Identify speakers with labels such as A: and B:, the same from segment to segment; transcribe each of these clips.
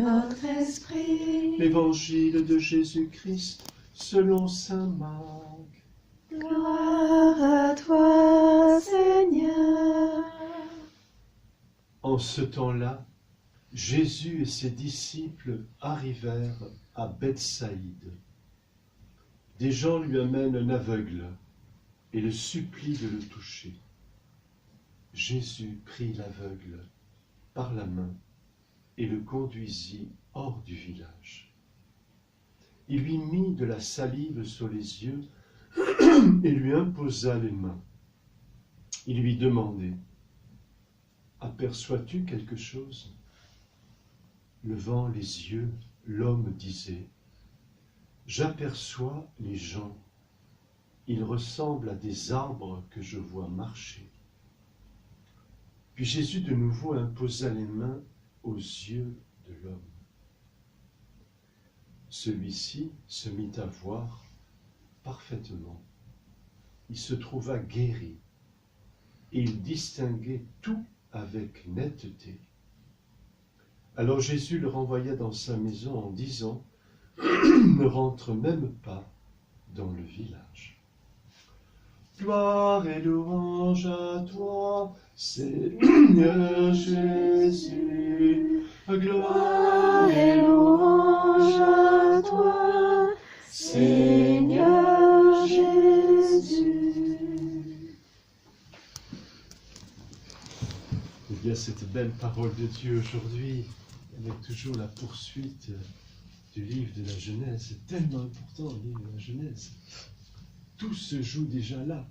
A: votre esprit.
B: Évangile de Jésus-Christ selon saint Marc.
A: Gloire à toi, Seigneur.
B: En ce temps-là, Jésus et ses disciples arrivèrent à Bethsaïde. Des gens lui amènent un aveugle et le supplient de le toucher. Jésus prit l'aveugle par la main et le conduisit hors du village. Il lui mit de la salive sur les yeux et lui imposa les mains. Il lui demandait « Aperçois-tu quelque chose ?» Levant les yeux, l'homme disait « J'aperçois les gens. Ils ressemblent à des arbres que je vois marcher. » Puis Jésus de nouveau imposa les mains aux yeux de l'homme. Celui-ci se mit à voir parfaitement. Il se trouva guéri et il distinguait tout avec netteté. Alors Jésus le renvoya dans sa maison en disant « Ne rentre même pas dans le village. » Gloire et louange à toi, Seigneur Jésus. Gloire et louange à toi, Seigneur Jésus. Eh bien, cette belle parole de Dieu aujourd'hui, avec toujours la poursuite du livre de la Genèse, c'est tellement important, le livre de la Genèse. Tout se joue déjà là.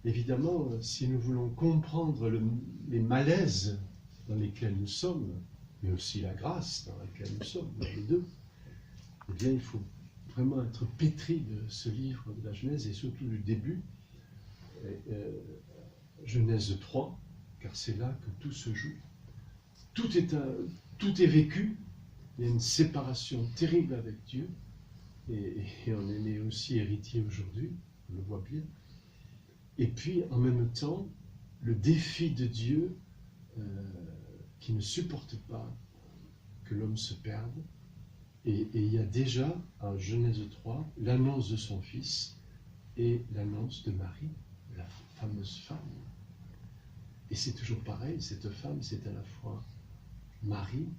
B: Évidemment, si nous voulons comprendre les malaises dans lesquels nous sommes, mais aussi la grâce dans laquelle nous sommes, les deux, eh bien, il faut vraiment être pétri de ce livre de la Genèse, et surtout du début, Genèse 3, car c'est là que tout se joue. Tout est vécu, il y a une séparation terrible avec Dieu, et on en est aussi héritier aujourd'hui, on le voit bien. Et puis, en même temps, le défi de Dieu qui ne supporte pas que l'homme se perde. Et il y a déjà, en Genèse 3, l'annonce de son fils et l'annonce de Marie, la fameuse femme. Et c'est toujours pareil, cette femme, c'est à la fois Marie,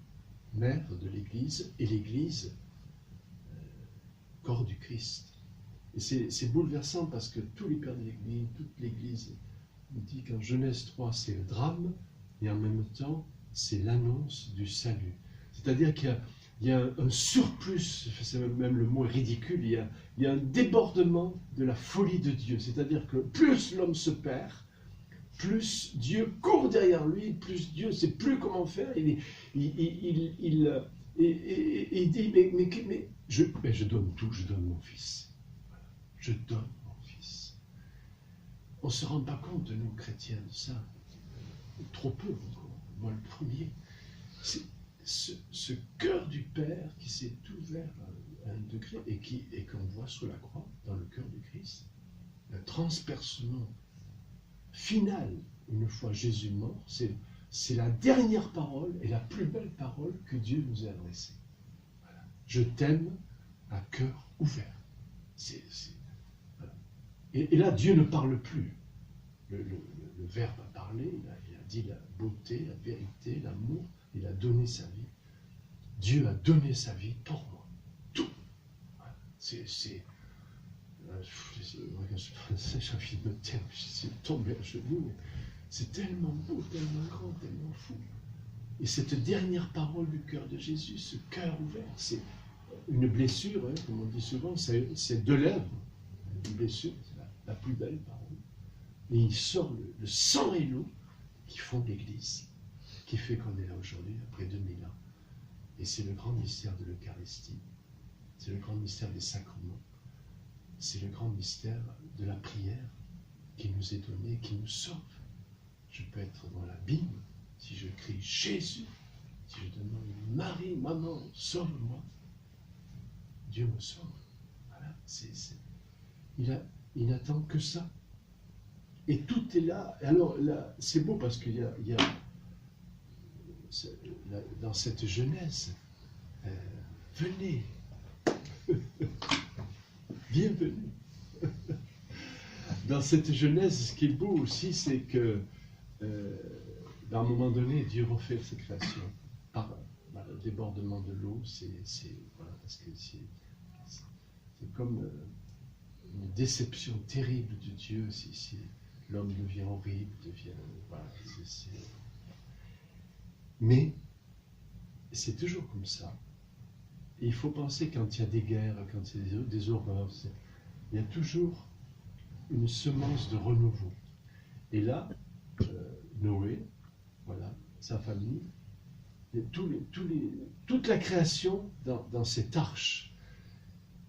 B: mère de l'Église, et l'Église, corps du Christ. Et c'est bouleversant parce que tous les pères de l'Église, toute l'Église, nous dit qu'en Genèse 3, c'est le drame, et en même temps, c'est l'annonce du salut. C'est-à-dire qu'il y a un surplus, c'est même le mot est ridicule, il y a un débordement de la folie de Dieu. C'est-à-dire que plus l'homme se perd, plus Dieu court derrière lui, plus Dieu ne sait plus comment faire. Il dit, mais je donne tout, je donne mon fils. Je donne mon fils. On ne se rend pas compte de nous, chrétiens, de ça. Trop peu, moi le premier. C'est ce cœur du Père qui s'est ouvert à un degré et qu'on voit sur la croix, dans le cœur du Christ. Le transpercement final, une fois Jésus mort, c'est la dernière parole et la plus belle parole que Dieu nous a adressée. Voilà. Je t'aime à cœur ouvert. Voilà. Et là, Dieu ne parle plus. Le Verbe a parlé, il a dit la beauté, la vérité, l'amour, il a donné sa vie. Dieu a donné sa vie pour moi. Tout. Voilà. J'ai envie de me taire, je suis tombé à genoux. C'est tellement beau, tellement grand, tellement fou. Et cette dernière parole du cœur de Jésus, ce cœur ouvert, c'est une blessure, hein, comme on dit souvent, c'est deux lèvres. Une blessure, c'est la plus belle parole. Et il sort le sang et l'eau qui font l'Église, qui fait qu'on est là aujourd'hui, après 2000 ans. Et c'est le grand mystère de l'Eucharistie, c'est le grand mystère des sacrements, c'est le grand mystère de la prière qui nous est donné, qui nous sauve. Je peux être dans l'abîme si je crie Jésus, si je demande Marie, maman, sauve-moi. Dieu me sauve. Voilà, il n'attend que ça. Et tout est là. Alors là, c'est beau parce qu'il y a dans cette Genèse, venez, bienvenue. Dans cette Genèse, ce qui est beau aussi, c'est que, à un moment donné, Dieu refait sa création par le débordement de l'eau. Voilà, parce que c'est comme une déception terrible de Dieu si l'homme devient horrible, voilà, mais c'est toujours comme ça. Et il faut penser quand il y a des guerres, quand il y a des horreurs, il y a toujours une semence de renouveau. Et là, Noé, voilà, sa famille, toute la création dans cette arche.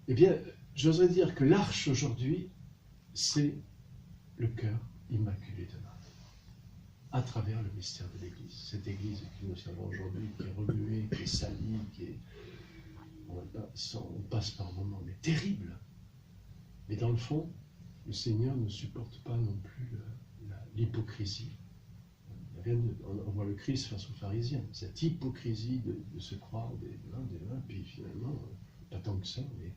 B: Eh bien, j'oserais dire que l'arche aujourd'hui, c'est le cœur immaculé de Marie, à travers le mystère de l'Église. Cette Église que nous savons aujourd'hui, qui est remuée, qui est salie, on passe par un moment mais terrible. Mais dans le fond, le Seigneur ne supporte pas non plus l'hypocrisie. On voit le Christ face aux pharisiens, cette hypocrisie de se croire des uns, puis finalement, pas tant que ça, mais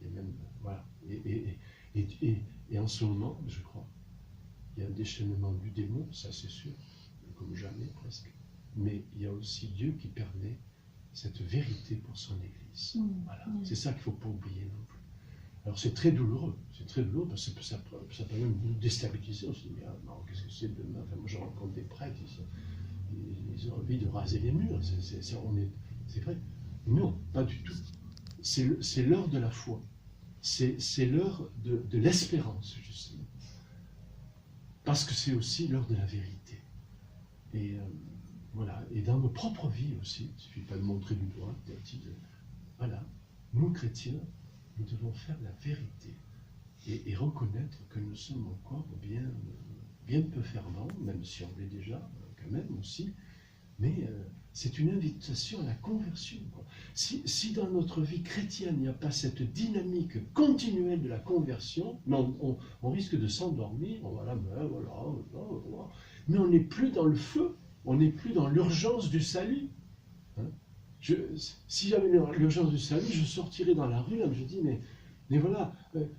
B: même, voilà. Et en ce moment, je crois, il y a un déchaînement du démon, ça c'est sûr, comme jamais presque. Mais il y a aussi Dieu qui permet cette vérité pour son Église. Voilà. C'est ça qu'il ne faut pas oublier non plus. Alors c'est très douloureux parce que ça peut même nous déstabiliser. On se dit, mais non, qu'est-ce que c'est demain? Enfin, moi je rencontre des prêtres, ils ont envie de raser les murs, c'est vrai. Non, pas du tout. C'est l'heure de la foi, c'est l'heure de l'espérance, justement. Parce que c'est aussi l'heure de la vérité. Et voilà, et dans nos propres vies aussi, il ne suffit pas de montrer du doigt, voilà, nous chrétiens, nous devons faire la vérité et reconnaître que nous sommes encore bien peu fervents, même si on l'est déjà, quand même aussi, mais c'est une invitation à la conversion, quoi. Si dans notre vie chrétienne, il n'y a pas cette dynamique continuelle de la conversion, on risque de s'endormir, mais on n'est plus dans le feu, on n'est plus dans l'urgence du salut. Hein? Si j'avais l'urgence du salut, je sortirais dans la rue, là, je dis, mais voilà,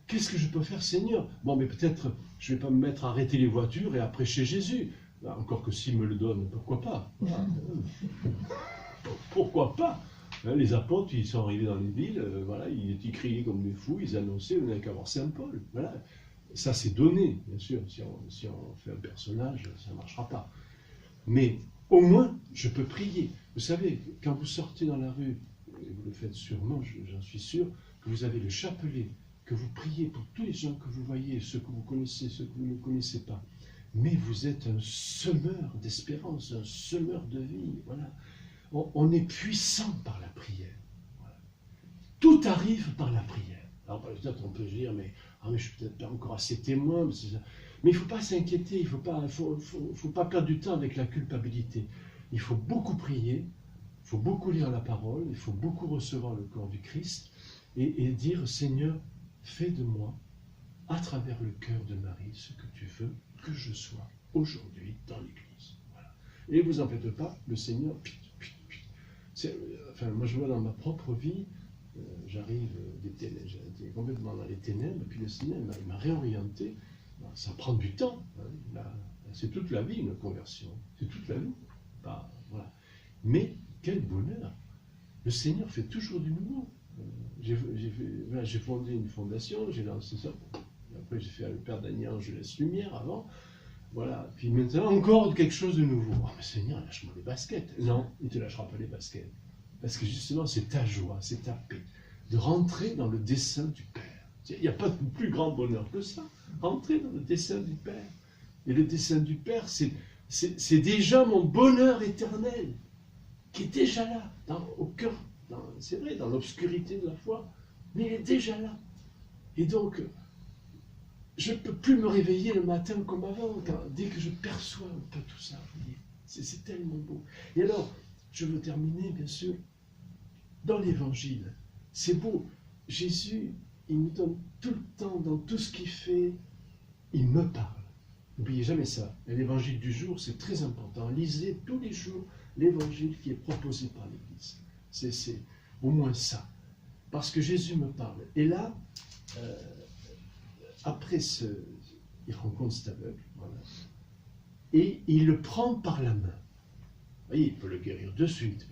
B: qu'est-ce que je peux faire, Seigneur? Bon, mais peut-être, je ne vais pas me mettre à arrêter les voitures et à prêcher Jésus. Encore que s'il me le donne, pourquoi pas? Voilà. Pourquoi pas? Les apôtres, ils sont arrivés dans les villes, voilà, ils criaient comme des fous, ils annonçaient, on n'avait qu'à voir Saint Paul. Voilà. Ça, c'est donné, bien sûr. Si on fait un personnage, ça ne marchera pas. Mais au moins, je peux prier. Vous savez, quand vous sortez dans la rue, et vous le faites sûrement, j'en suis sûr, que vous avez le chapelet, que vous priez pour tous les gens que vous voyez, ceux que vous connaissez, ceux que vous ne connaissez pas. Mais vous êtes un semeur d'espérance, un semeur de vie. Voilà. On est puissant par la prière. Voilà. Tout arrive par la prière. Alors peut-être on peut dire, mais je suis peut-être pas encore assez témoin. Mais il ne faut pas s'inquiéter, il ne faut pas perdre du temps avec la culpabilité. Il faut beaucoup prier, il faut beaucoup lire la parole, il faut beaucoup recevoir le corps du Christ et dire, Seigneur, fais de moi, à travers le cœur de Marie, ce que tu veux que je sois aujourd'hui dans l'Église. Voilà. Et vous en faites pas, le Seigneur, moi je vois dans ma propre vie, j'arrive j'étais complètement dans les ténèbres, et puis le Seigneur m'a réorienté. Ça prend du temps, hein. C'est toute la vie une conversion, c'est toute la vie. Voilà. Mais quel bonheur! Le Seigneur fait toujours du nouveau. J'ai fondé une fondation, j'ai lancé ça. Après, j'ai fait le Père Daniel, je laisse lumière avant. Voilà. Puis maintenant, encore quelque chose de nouveau. Oh, mais Seigneur, lâche-moi les baskets. Non, il ne te lâchera pas les baskets. Parce que justement, c'est ta joie, c'est ta paix. De rentrer dans le dessein du Père. Il n'y a pas de plus grand bonheur que ça. Rentrer dans le dessein du Père. Et le dessein du Père, c'est déjà mon bonheur éternel, qui est déjà là, au cœur, c'est vrai, dans l'obscurité de la foi, mais il est déjà là. Et donc, je ne peux plus me réveiller le matin comme avant, dès que je perçois un peu tout ça. C'est tellement beau. Et alors, je veux terminer, bien sûr, dans l'Évangile. C'est beau. Jésus, il nous donne tout le temps, dans tout ce qu'il fait, il me parle. N'oubliez jamais ça. L'Évangile du jour, c'est très important. Lisez tous les jours l'évangile qui est proposé par l'Église. C'est au moins ça. Parce que Jésus me parle. Et là, après il rencontre cet aveugle, voilà, et il le prend par la main. Vous voyez, il peut le guérir de suite.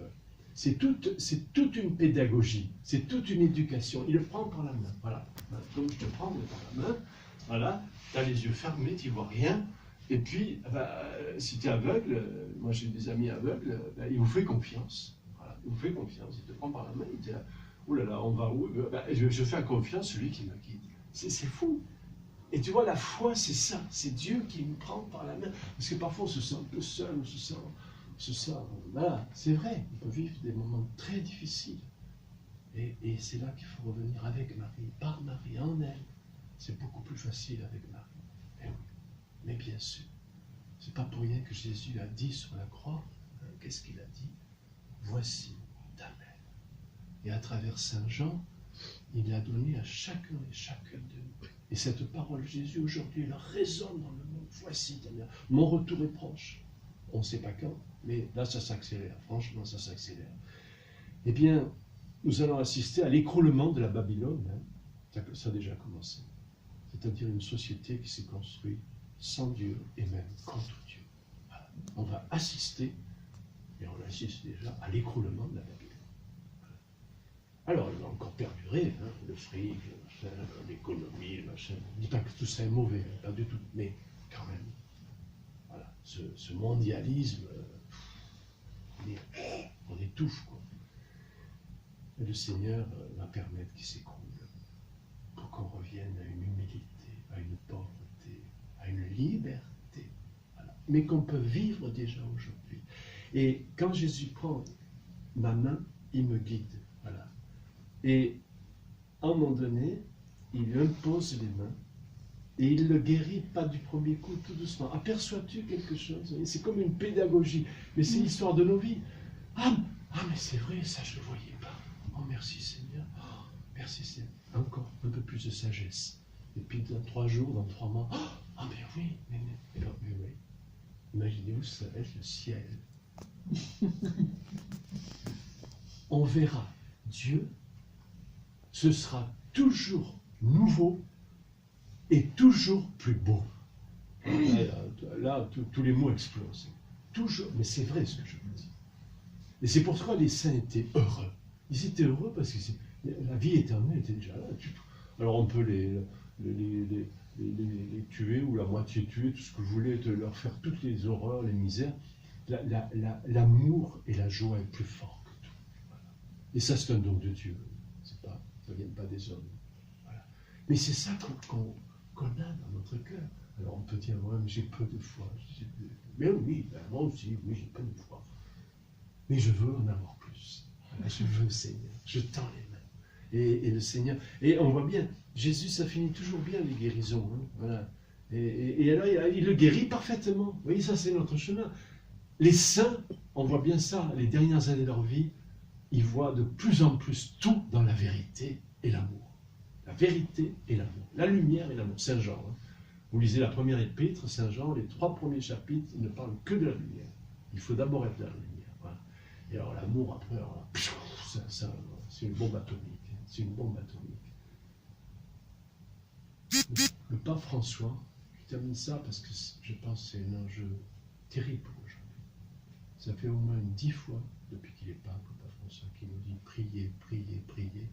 B: C'est toute une pédagogie, c'est toute une éducation. Il le prend par la main. Voilà. Comme je te prends par la main, voilà, tu as les yeux fermés, tu ne vois rien. Et puis, si tu es aveugle, moi j'ai des amis aveugles, il vous fait confiance. Voilà, il vous fait confiance. Il te prend par la main, il dit, oh là là, on va où? Je fais confiance celui qui me guide. C'est fou. Et tu vois, la foi, c'est ça. C'est Dieu qui nous prend par la main. Parce que parfois, on se sent un peu seul, on se sent. Voilà, c'est vrai. On peut vivre des moments très difficiles. Et c'est là qu'il faut revenir avec Marie, par Marie, en elle. C'est beaucoup plus facile avec Marie. Eh oui. Mais bien sûr, c'est pas pour rien que Jésus a dit sur la croix, qu'est-ce qu'il a dit? Voici ta mère. Et à travers Saint Jean, il l'a donné à chacun et chacune de nous. Et cette parole, Jésus, aujourd'hui, elle résonne dans le monde. Voici ta mère. Mon retour est proche. On ne sait pas quand, mais là, ça s'accélère. Franchement, ça s'accélère. Eh bien, nous allons assister à l'écroulement de la Babylone. Ça a déjà commencé. C'est-à-dire une société qui s'est construite sans Dieu et même contre Dieu. Voilà. On va assister, et on assiste déjà, à l'écroulement de la Babylone. Alors, il va encore perdurer, le fric, le machin, l'économie, le machin. Je ne dis pas que tout ça est mauvais, pas du tout, mais quand même, voilà, ce mondialisme, on étouffe, quoi. Et le Seigneur va permettre qu'il s'écroule pour qu'on revienne à une humilité, à une pauvreté, à une liberté, voilà. Mais qu'on peut vivre déjà aujourd'hui. Et quand Jésus prend ma main, il me guide, voilà. Et à un moment donné, il lui impose les mains et il le guérit pas du premier coup, tout doucement. Aperçois-tu quelque chose? C'est comme une pédagogie, mais c'est l'histoire de nos vies. Ah, mais c'est vrai, ça je ne le voyais pas. Oh, merci Seigneur. Oh, merci Seigneur. Encore un peu plus de sagesse. Et puis dans 3 jours, dans 3 mois, mais oui, mais oui. Imaginez-vous, ça va être le ciel. On verra Dieu. Ce sera toujours nouveau et toujours plus beau. Là, tous les mots explosent. Toujours, mais c'est vrai ce que je vous dis. Et c'est pourquoi les saints étaient heureux. Ils étaient heureux parce que la vie éternelle était déjà là. Alors on peut les tuer ou la moitié tuer, tout ce que vous voulez, leur faire toutes les horreurs, les misères. L'amour et la joie est plus fort que tout. Voilà. Et ça, c'est un don de Dieu. Ça ne vient pas des hommes. Voilà. Mais c'est ça qu'on a dans notre cœur. Alors on peut dire, ouais, mais j'ai peu de foi. Mais oui, moi aussi, oui, j'ai peu de foi. Mais je veux en avoir plus. Voilà, je veux, Seigneur. Je tends les mains. Et le Seigneur. Et on voit bien, Jésus, ça finit toujours bien les guérisons. Voilà. Et alors, il le guérit parfaitement. Vous voyez, ça, c'est notre chemin. Les saints, on voit bien ça, les dernières années de leur vie, ils voient de plus en plus tout dans la vérité et l'amour. La vérité et l'amour. La lumière et l'amour. Saint Jean. Vous lisez la première épître, Saint Jean, les 3 premiers chapitres, il ne parle que de la lumière. Il faut d'abord être dans la lumière. Voilà. Et alors l'amour, après, alors, c'est une bombe atomique. C'est une bombe atomique. Le pape François, je termine ça parce que je pense que c'est un enjeu terrible pour aujourd'hui. Ça fait au moins 10 fois, depuis qu'il est pape, le pape François, qui nous dit priez, priez, priez.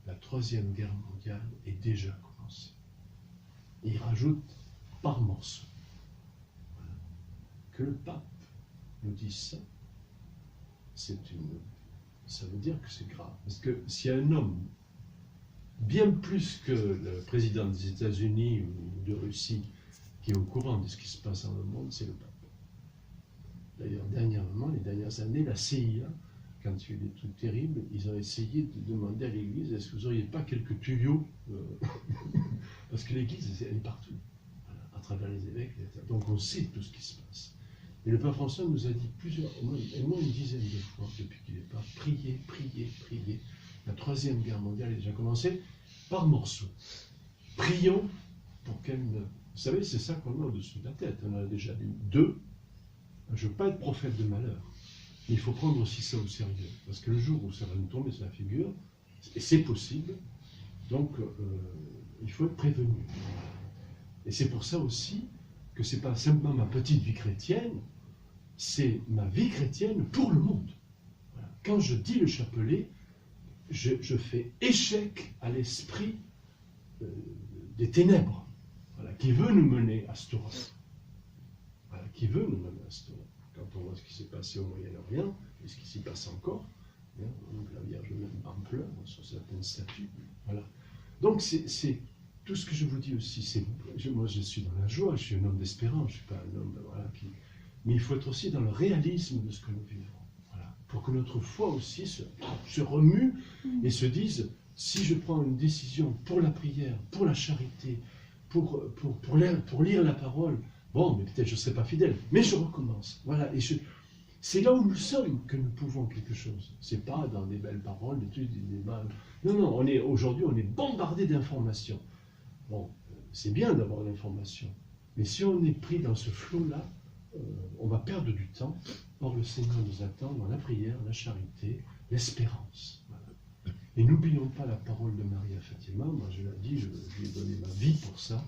B: La 3e guerre mondiale est déjà commencée. Et il rajoute par morceaux. Voilà. Que le pape nous dise ça, ça veut dire que c'est grave. Parce que s'il y a un homme, bien plus que le président des États-Unis ou de Russie, qui est au courant de ce qui se passe dans le monde, c'est le pape. D'ailleurs, dernièrement, les dernières années, la CIA, quand il y a eu des trucs terribles, ils ont essayé de demander à l'Église, est-ce que vous n'auriez pas quelques tuyaux parce que l'Église, elle est partout, voilà, à travers les évêques, donc on sait tout ce qui se passe. Et le pape François nous a dit au moins une dizaine de fois, depuis qu'il est pape, priez, priez, priez. La 3e guerre mondiale est déjà commencée par morceaux. Prions pour qu'elle ne... Vous savez, c'est ça qu'on a au-dessus de la tête. On en a déjà dit 2. Je ne veux pas être prophète de malheur. Mais il faut prendre aussi ça au sérieux. Parce que le jour où ça va nous tomber sur la figure, et c'est possible, donc il faut être prévenu. Et c'est pour ça aussi que ce n'est pas simplement ma petite vie chrétienne, c'est ma vie chrétienne pour le monde. Voilà. Quand je dis le chapelet, je fais échec à l'esprit des ténèbres, voilà, qui veut nous mener à Stora. Voilà, qui veut nous mener à Stora. Quand on voit ce qui s'est passé au Moyen-Orient, et ce qui s'y passe encore, hein, la Vierge même en pleure sur certaines statues. Voilà. Donc c'est tout ce que je vous dis aussi. Moi je suis dans la joie, je suis un homme d'espérance, je ne suis pas un homme mais il faut être aussi dans le réalisme de ce que nous vivons. Voilà. Pour que notre foi aussi se remue et se dise, si je prends une décision pour la prière, pour la charité, pour lire la parole, bon, mais peut-être je ne serai pas fidèle, mais je recommence. Voilà. Et c'est là où nous sommes que nous pouvons quelque chose. Ce n'est pas dans des belles paroles, des débats. Non, aujourd'hui, on est bombardé d'informations. Bon, c'est bien d'avoir l'information, mais si on est pris dans ce flot-là, on va perdre du temps. Or, le Seigneur nous attend dans la prière, la charité, l'espérance. Voilà. Et n'oublions pas la parole de Maria Fatima. Moi, je l'ai dit, je lui ai donné ma vie pour ça.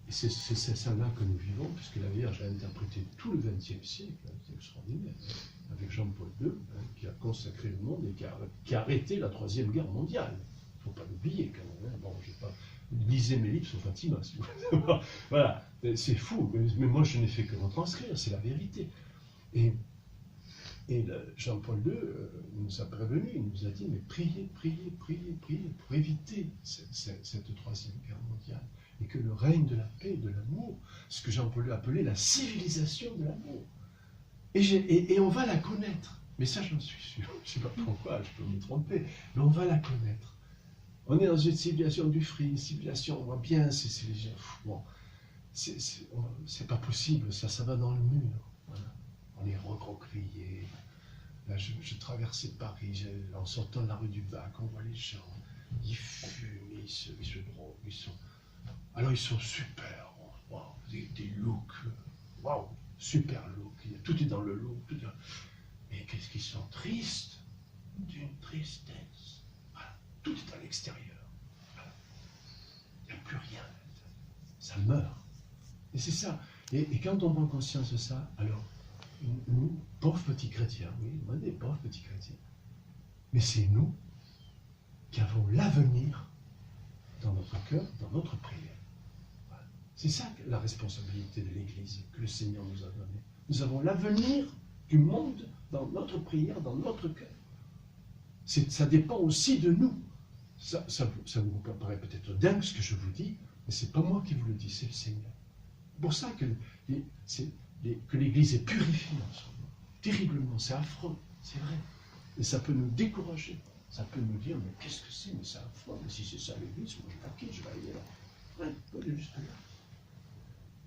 B: Et c'est ça-là que nous vivons, puisque la Vierge a interprété tout le XXe siècle, c'est extraordinaire, avec Jean-Paul II, qui a consacré le monde et qui a arrêté la Troisième Guerre mondiale. Il ne faut pas l'oublier quand même. Hein. Bon, je vais pas lisez mes livres sur Fatima, si vous voulez. Voilà, c'est fou, mais moi je n'ai fait que retranscrire, c'est la vérité. Et Jean-Paul II nous a prévenus, il nous a dit, mais priez pour éviter cette Troisième Guerre mondiale. Et que le règne de la paix et de l'amour, ce que Jean-Paul II appelait la civilisation de l'amour. Et on va la connaître. Mais ça, j'en suis sûr. Je ne sais pas pourquoi, je peux me tromper, mais on va la connaître. On est dans une civilisation du fric, une civilisation, on voit bien, bon, c'est pas possible, ça va dans le mur. Voilà. On est recroquevillés. Là, je traversais Paris, en sortant de la rue du Bac, on voit les gens, ils fument, ils se droguent, alors ils sont super, wow, des looks, wow, super look, tout est dans le look, mais qu'est-ce qu'ils sont tristes, d'une tristesse, voilà. Tout est à l'extérieur, voilà. Il n'y a plus rien, ça meurt, et c'est ça, et quand on prend conscience de ça, alors nous, pauvres petits chrétiens, oui, on est des pauvres petits chrétiens, mais c'est nous qui avons l'avenir dans notre cœur, dans notre prière. C'est ça la responsabilité de l'Église que le Seigneur nous a donnée. Nous avons l'avenir du monde dans notre prière, dans notre cœur. Ça dépend aussi de nous. Ça vous paraît peut-être dingue ce que je vous dis, mais ce n'est pas moi qui vous le dis, c'est le Seigneur. C'est pour ça que l'Église est purifiée en ce moment. Terriblement, c'est affreux, c'est vrai. Et ça peut nous décourager. Ça peut nous dire, mais qu'est-ce que c'est? Mais c'est affreux. Mais si c'est ça l'Église, moi je vais aller là. Ouais, pas juste là.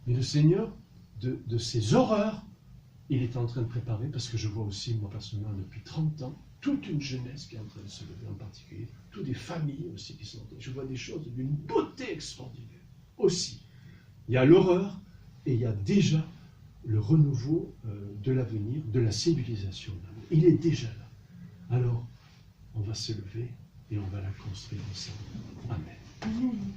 B: Mais le Seigneur, de ces horreurs, il est en train de préparer, parce que je vois aussi, moi personnellement, depuis 30 ans, toute une jeunesse qui est en train de se lever en particulier, toutes des familles aussi qui sont en train de... Je vois des choses d'une beauté extraordinaire aussi. Il y a l'horreur et il y a déjà le renouveau de l'avenir, de la civilisation. Il est déjà là. Alors, on va se lever et on va la construire ensemble. Amen.
A: Amen.